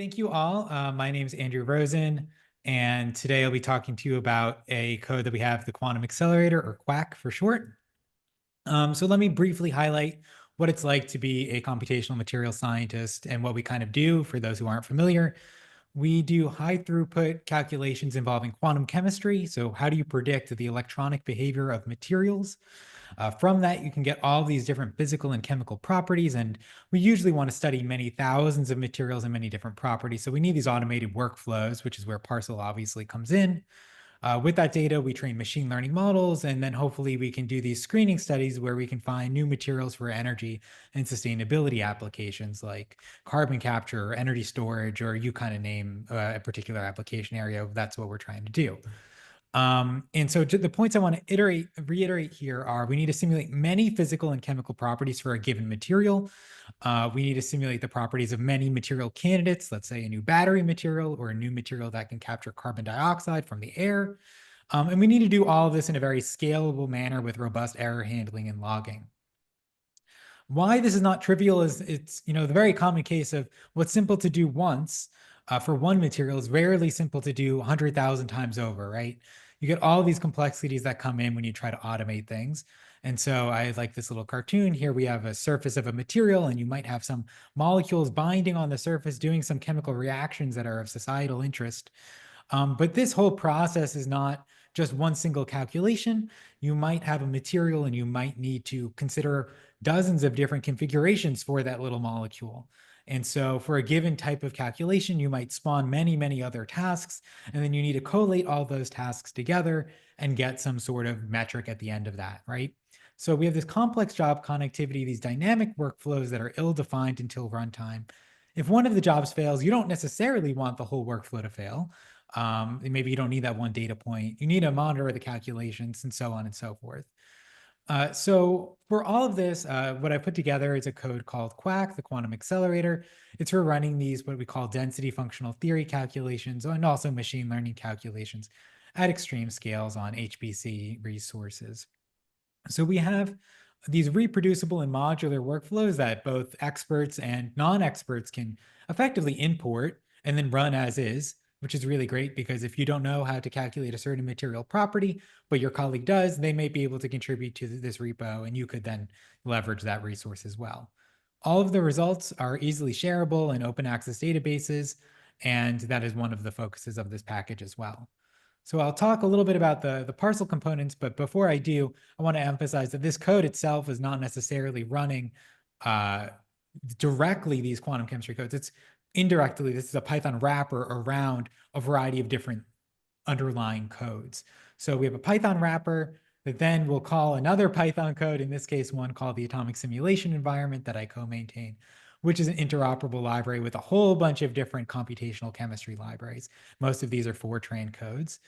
Thank you all. My name is Andrew Rosen, and today I'll be talking to you about a code that we have, the Quantum Accelerator, or quacc for short. So let me briefly highlight what it's like to be a computational material scientist and what we kind of do for those who aren't familiar. We do high throughput calculations involving quantum chemistry. So how do you predict the electronic behavior of materials? From that, you can get all these different physical and chemical properties. And we usually want to study many thousands of materials and many different properties. So we need these automated workflows, which is where Parsl obviously comes in. With that data, we train machine learning models, and then hopefully we can do these screening studies where we can find new materials for energy and sustainability applications like carbon capture or energy storage, or you kind of name a particular application area. That's what we're trying to do. And so the points I want to reiterate here are we need to simulate many physical and chemical properties for a given material. We need to simulate the properties of many material candidates, let's say a new battery material or a new material that can capture carbon dioxide from the air. And we need to do all of this in a very scalable manner with robust error handling and logging. Why this is not trivial is it's the very common case of what's simple to do once for one material is rarely simple to do 100,000 times over, right? You get all these complexities that come in when you try to automate things. And so I like this little cartoon here. We have a surface of a material, and you might have some molecules binding on the surface, doing some chemical reactions that are of societal interest. But this whole process is not just one single calculation. You might have a material and you might need to consider dozens of different configurations for that little molecule. And so for a given type of calculation, you might spawn many, many other tasks, and then you need to collate all those tasks together and get some sort of metric at the end of that, right? So we have this complex job connectivity, these dynamic workflows that are ill-defined until runtime. If one of the jobs fails, you don't necessarily want the whole workflow to fail. Maybe you don't need that one data point. You need to monitor the calculations and so on and so forth. So for all of this, what I put together is a code called quacc, the Quantum Accelerator. It's for running these what we call density functional theory calculations and also machine learning calculations at extreme scales on HPC resources. So we have these reproducible and modular workflows that both experts and non-experts can effectively import and then run as is, which is really great because if you don't know how to calculate a certain material property, but your colleague does, they may be able to contribute to this repo, and you could then leverage that resource as well. All of the results are easily shareable in open access databases, and that is one of the focuses of this package as well. So I'll talk a little bit about the Parsl components, but before I do, I want to emphasize that this code itself is not necessarily running directly these quantum chemistry codes. It's indirectly, this is a Python wrapper around a variety of different underlying codes. So we have a Python wrapper that then will call another Python code, in this case, one called the atomic simulation environment that I co-maintain, which is an interoperable library with a whole bunch of different computational chemistry libraries. Most of these are Fortran codes.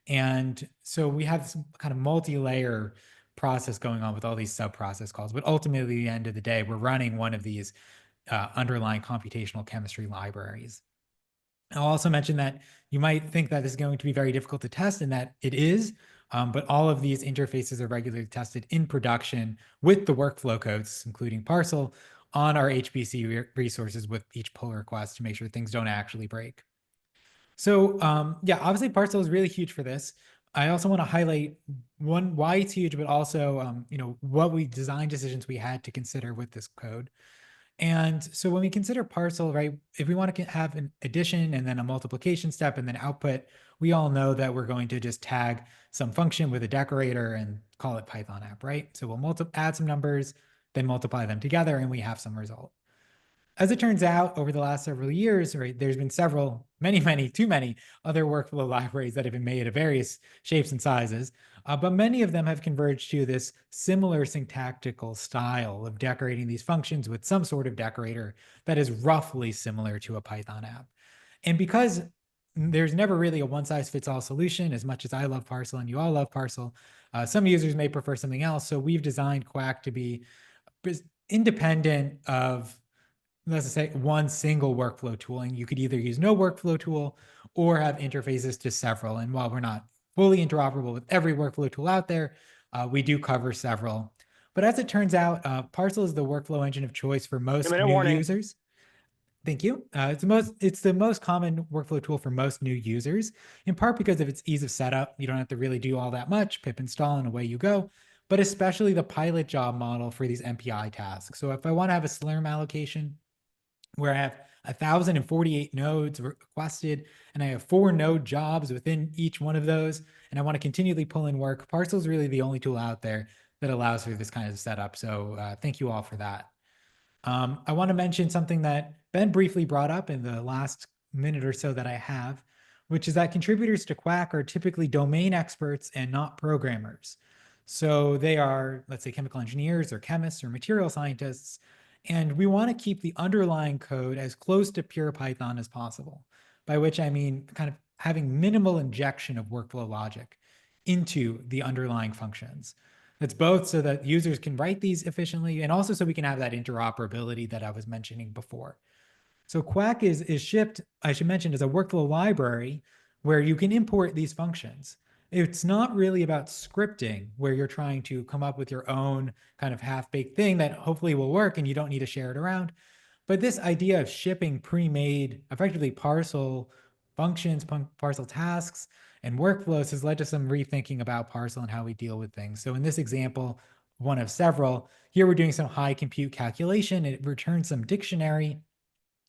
And so we have some kind of multi-layer process going on with all these sub-process calls. But ultimately, at the end of the day, we're running one of these underlying computational chemistry libraries. I'll also mention that you might think that this is going to be very difficult to test, and that it is, but all of these interfaces are regularly tested in production with the workflow codes, including Parsl, on our HPC resources with each pull request to make sure things don't actually break. So yeah, obviously Parsl is really huge for this. I also want to highlight why it's huge, but also what design decisions we had to consider with this code. And so when we consider Parsl, right, if we want to have an addition and then a multiplication step and then output, we all know that we're going to just tag some function with a decorator and call it Python app, right? So we'll add some numbers, then multiply them together, and we have some result. As it turns out, over the last several years, right, there's been too many other workflow libraries that have been made of various shapes and sizes, but many of them have converged to this similar syntactical style of decorating these functions with some sort of decorator that is roughly similar to a Python app. And because there's never really a one-size-fits-all solution, as much as I love Parsl and you all love Parsl, some users may prefer something else. So we've designed quacc to be independent of, let's say, one single workflow tooling. You could either use no workflow tool or have interfaces to several. And while we're not fully interoperable with every workflow tool out there, we do cover several. But as it turns out, Parsl is the workflow engine of choice for most new users. Thank you. It's the most common workflow tool for most new users, in part because of its ease of setup. You don't have to really do all that much, pip install and away you go, but especially the pilot job model for these MPI tasks. So if I want to have a Slurm allocation where I have 1,048 nodes requested, and I have 4 node jobs within each one of those, and I want to continually pull in work, Parsl is really the only tool out there that allows for this kind of setup. So thank you all for that. I want to mention something that Ben briefly brought up in the last minute or so that I have, which is that contributors to quacc are typically domain experts and not programmers. So they are, let's say, chemical engineers or chemists or material scientists, and we want to keep the underlying code as close to pure Python as possible, by which I mean kind of having minimal injection of workflow logic into the underlying functions. It's both so that users can write these efficiently and also so we can have that interoperability that I was mentioning before. So quacc is shipped, I should mention, as a workflow library where you can import these functions. It's not really about scripting where you're trying to come up with your own kind of half-baked thing that hopefully will work and you don't need to share it around. But this idea of shipping pre-made, effectively Parsl functions, Parsl tasks, and workflows has led to some rethinking about Parsl and how we deal with things. So in this example, one of several, here we're doing some high compute calculation. It returns some dictionary,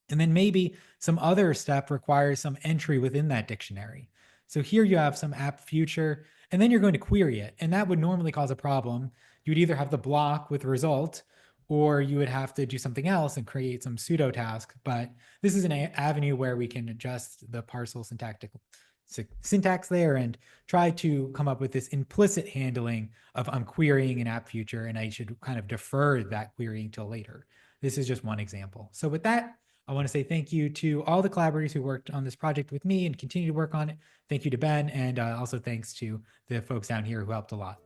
and then maybe some other step requires some entry within that dictionary. So here you have some app future, and then you're going to query it. And that would normally cause a problem. You would either have the block with result, or you would have to do something else and create some pseudo task. But this is an avenue where we can adjust the Parsl syntax there and try to come up with this implicit handling of I'm querying an app future and I should kind of defer that querying till later. This is just one example. So with that, I want to say thank you to all the collaborators who worked on this project with me and continue to work on it. Thank you to Ben, and also thanks to the folks down here who helped a lot.